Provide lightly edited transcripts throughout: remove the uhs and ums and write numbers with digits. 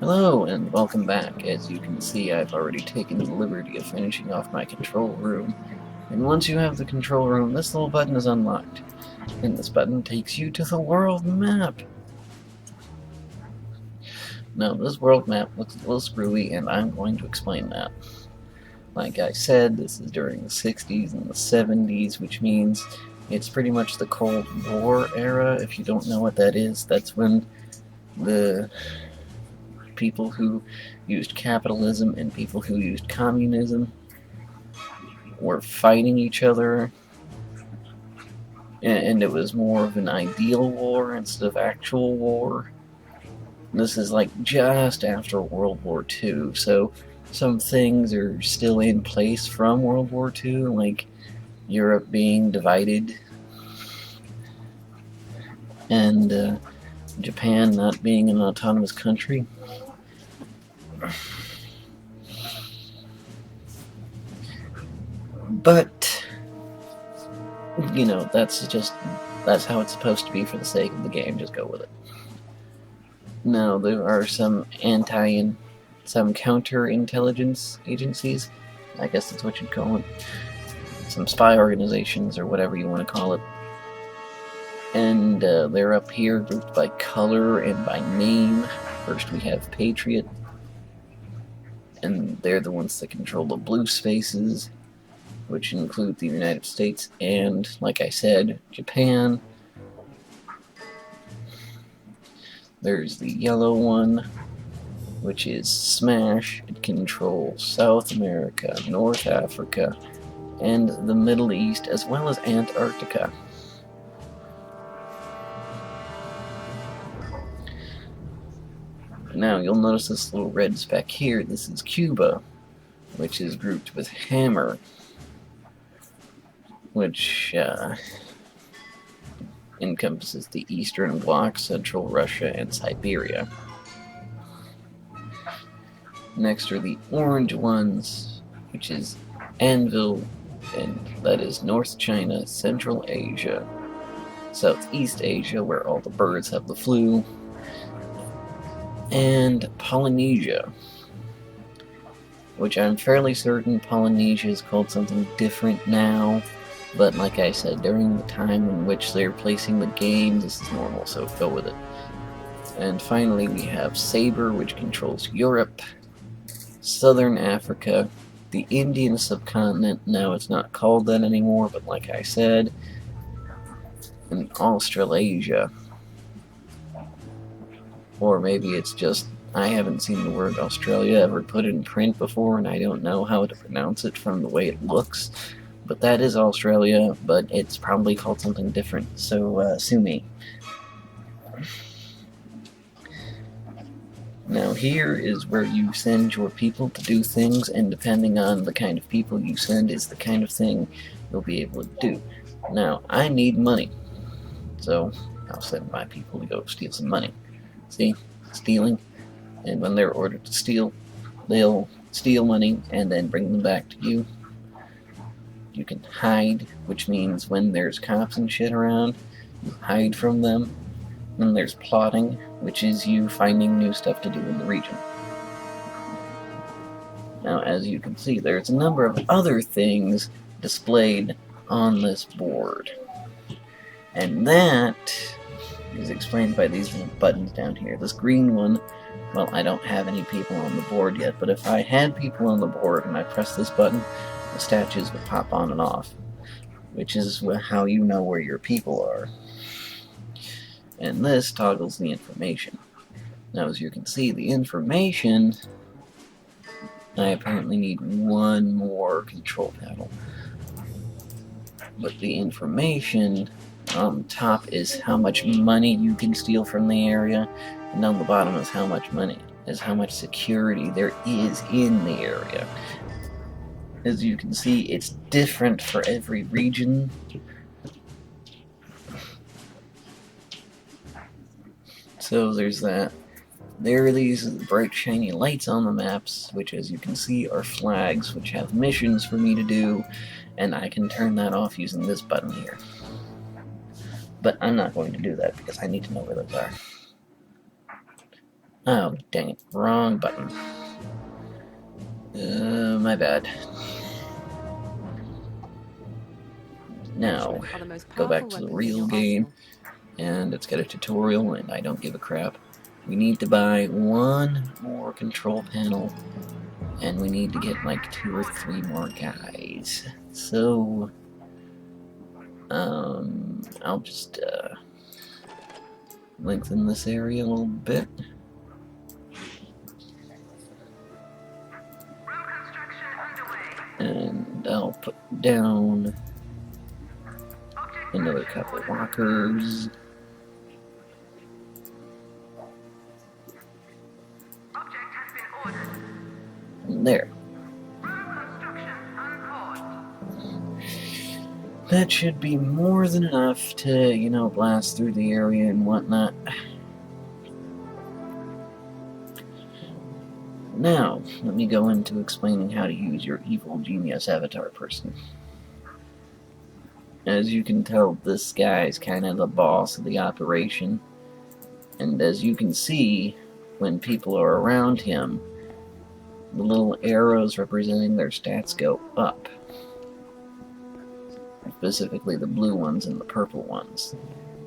Hello, and welcome back. As you can see, I've already taken the liberty of finishing off my control room. And once you have the control room, this little button is unlocked. And this button takes you to the world map. Now, this world map looks a little screwy, and I'm going to explain that. Like I said, this is during the 60s and the 70s, which means it's pretty much the Cold War era. If you don't know what that is, that's when the people who used capitalism and people who used communism were fighting each other, and it was more of an ideal war instead of actual war. This is like just after World War II, so some things are still in place from World War II, like Europe being divided and Japan not being an autonomous country. But, you know, that's how it's supposed to be for the sake of the game. Just go with it. Now, there are some counterintelligence agencies. I guess that's what you'd call it. Some spy organizations, or whatever you want to call it. And they're up here grouped by color and by name. First we have Patriot, and they're the ones that control the blue spaces, which include the United States and, like I said, Japan. There's the yellow one, which is Smash. It controls South America, North Africa, and the Middle East, as well as Antarctica. Now, you'll notice this little red speck here. This is Cuba, which is grouped with Hammer, which encompasses the Eastern Bloc, Central Russia, and Siberia. Next are the orange ones, which is Anvil, and that is North China, Central Asia, Southeast Asia, where all the birds have the flu, and Polynesia, which I'm fairly certain Polynesia is called something different now, but like I said, during the time in which they're placing the game, this is normal, so go with it. And finally we have Saber, which controls Europe, Southern Africa, the Indian subcontinent. Now it's not called that anymore, but like I said, and Australasia. Or maybe it's just, I haven't seen the word Australia ever put in print before, and I don't know how to pronounce it from the way it looks. But that is Australia, but it's probably called something different, so sue me. Now here is where you send your people to do things, and depending on the kind of people you send is the kind of thing you'll be able to do. Now, I need money, so I'll send my people to go steal some money. See? Stealing. And when they're ordered to steal, they'll steal money and then bring them back to you. You can hide, which means when there's cops and shit around, you hide from them. And there's plotting, which is you finding new stuff to do in the region. Now, as you can see, there's a number of other things displayed on this board. And that is explained by these little buttons down here. This green one, well, I don't have any people on the board yet, but if I had people on the board and I press this button, the statues would pop on and off, which is how you know where your people are. And this toggles the information. Now, as you can see, the information, I apparently need one more control panel. But the information on top is how much money you can steal from the area, and on the bottom is how much security there is in the area. As you can see, it's different for every region. So there's that. There are these bright shiny lights on the maps, which as you can see are flags, which have missions for me to do, and I can turn that off using this button here. But I'm not going to do that because I need to know where those are. Oh, dang it. Wrong button. My bad. Now, go back to the real game, and it's got a tutorial, and I don't give a crap. We need to buy one more control panel, and we need to get like 2 or 3 more guys. So, I'll just, lengthen this area a little bit. And I'll put down another couple of walkers. There. That should be more than enough to, you know, blast through the area and whatnot. Now, let me go into explaining how to use your evil genius avatar person. As you can tell, this guy's kind of the boss of the operation. And as you can see, when people are around him, the little arrows representing their stats go up. Specifically the blue ones and the purple ones.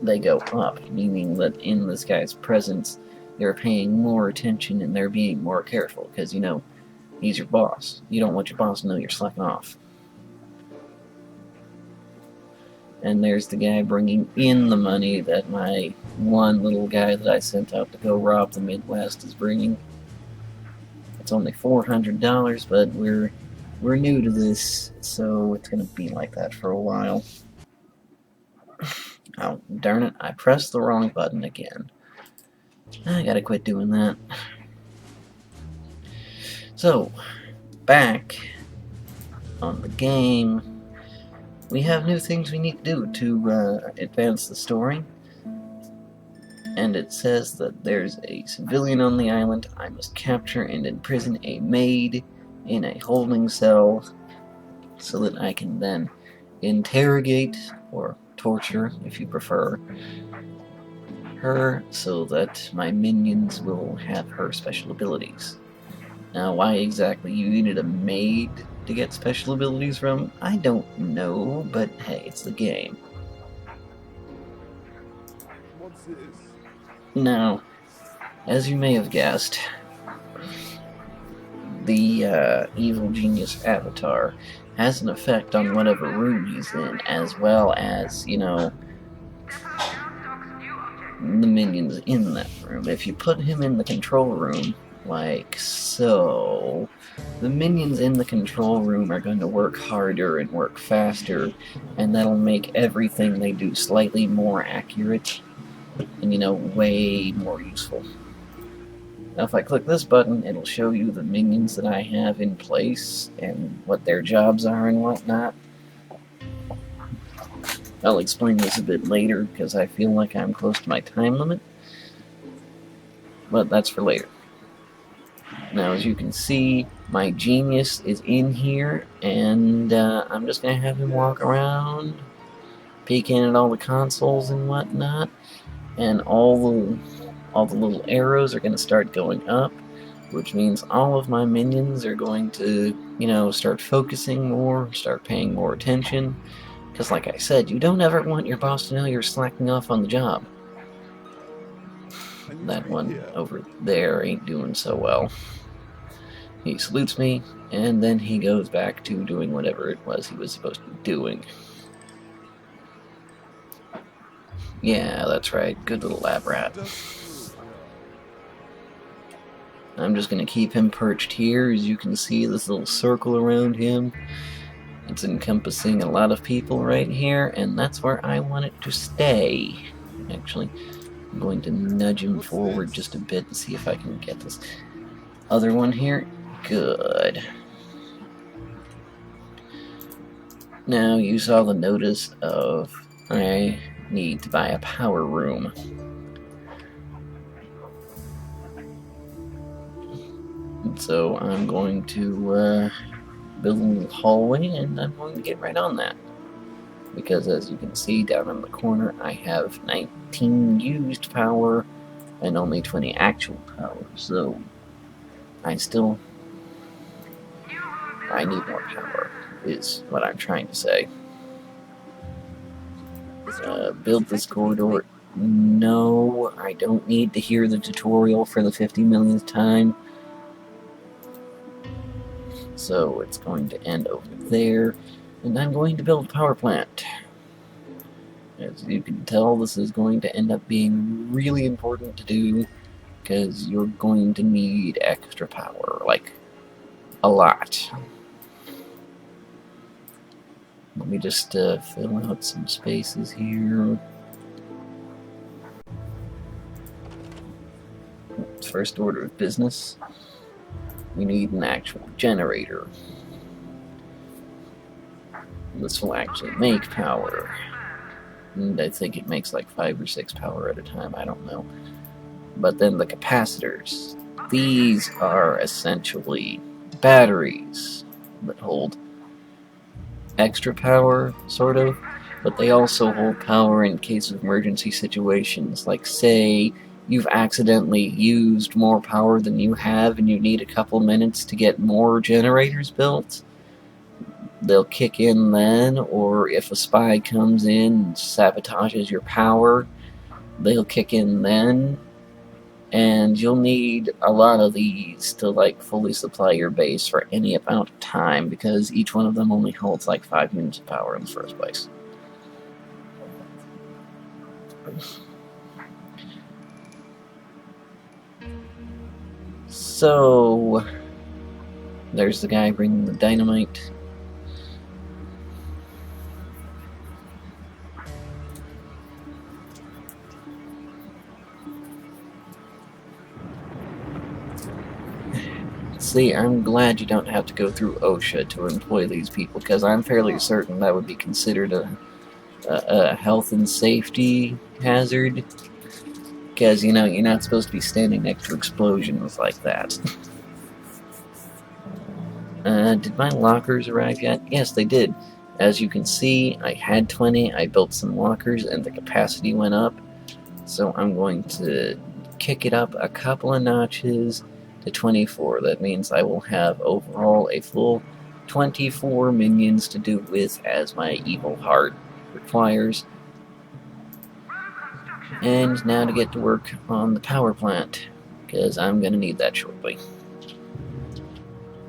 They go up, meaning that in this guy's presence, they're paying more attention and they're being more careful, because, you know, he's your boss. You don't want your boss to know you're slacking off. And there's the guy bringing in the money that my one little guy that I sent out to go rob the Midwest is bringing. It's only $400, but we're new to this, so it's gonna be like that for a while. Oh, darn it, I pressed the wrong button again. I gotta quit doing that. So, back on the game, we have new things we need to do to advance the story. And it says that there's a civilian on the island. I must capture and imprison a maid in a holding cell so that I can then interrogate, or torture if you prefer, her so that my minions will have her special abilities. Now, why exactly you needed a maid to get special abilities from, I don't know, but hey, it's the game. What's this? Now, as you may have guessed, the evil genius avatar has an effect on whatever room he's in, as well as, you know, the minions in that room. If you put him in the control room, like so, the minions in the control room are going to work harder and work faster, and that'll make everything they do slightly more accurate and, you know, way more useful. Now, if I click this button, it'll show you the minions that I have in place and what their jobs are and whatnot. I'll explain this a bit later because I feel like I'm close to my time limit, but that's for later. Now, as you can see, my genius is in here, and I'm just going to have him walk around, peeking at all the consoles and whatnot, and all the little arrows are going to start going up, which means all of my minions are going to, you know, start focusing more, start paying more attention, because like I said, you don't ever want your boss to know you're slacking off on the job. That one over there ain't doing so well. He salutes me, and then he goes back to doing whatever it was he was supposed to be doing. Yeah, that's right. Good little lab rat. I'm just going to keep him perched here. As you can see, this little circle around him. It's encompassing a lot of people right here, and that's where I want it to stay. Actually, I'm going to nudge him forward just a bit and see if I can get this other one here. Good. Now, you saw the notice of I need to buy a power room. And so I'm going to build a little hallway, and I'm going to get right on that. Because as you can see down in the corner, I have 19 used power and only 20 actual power, so I need more power, is what I'm trying to say. Build this corridor. No, I don't need to hear the tutorial for the 50 millionth time. So it's going to end over there, and I'm going to build a power plant. As you can tell, this is going to end up being really important to do, because you're going to need extra power, like, a lot. Let me just fill out some spaces here. First order of business, we need an actual generator. This will actually make power. And I think it makes like 5 or 6 power at a time, I don't know. But then the capacitors. These are essentially batteries that hold extra power, sort of, but they also hold power in case of emergency situations, like say you've accidentally used more power than you have and you need a couple minutes to get more generators built. They'll kick in then, or if a spy comes in and sabotages your power, they'll kick in then. And you'll need a lot of these to like fully supply your base for any amount of time, because each one of them only holds like 5 units of power in the first place. So there's the guy bringing the dynamite. See, I'm glad you don't have to go through OSHA to employ these people, because I'm fairly certain that would be considered a health and safety hazard. Because, you know, you're not supposed to be standing next to explosions like that. Did my lockers arrive yet? Yes, they did. As you can see, I had 20, I built some lockers, and the capacity went up. So I'm going to kick it up a couple of notches to 24. That means I will have overall a full 24 minions to do with, as my evil heart requires. And now to get to work on the power plant, because I'm going to need that shortly.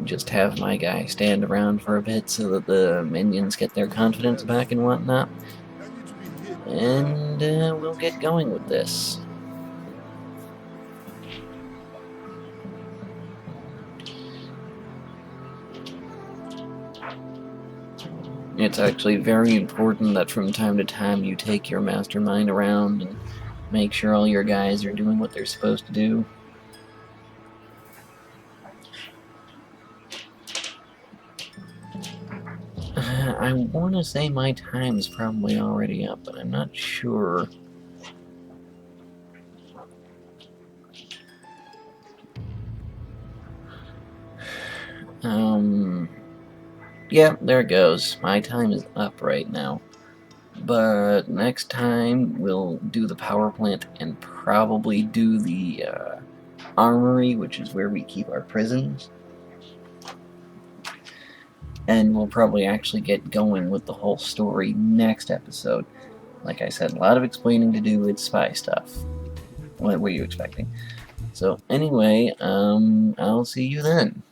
Just have my guy stand around for a bit so that the minions get their confidence back and whatnot. And we'll get going with this. It's actually very important that from time to time you take your mastermind around and make sure all your guys are doing what they're supposed to do. I want to say my time's probably already up, but I'm not sure. Yeah, there it goes. My time is up right now. But next time we'll do the power plant and probably do the armory, which is where we keep our prisons. And we'll probably actually get going with the whole story next episode. Like I said, a lot of explaining to do with spy stuff. What were you expecting? So anyway, I'll see you then.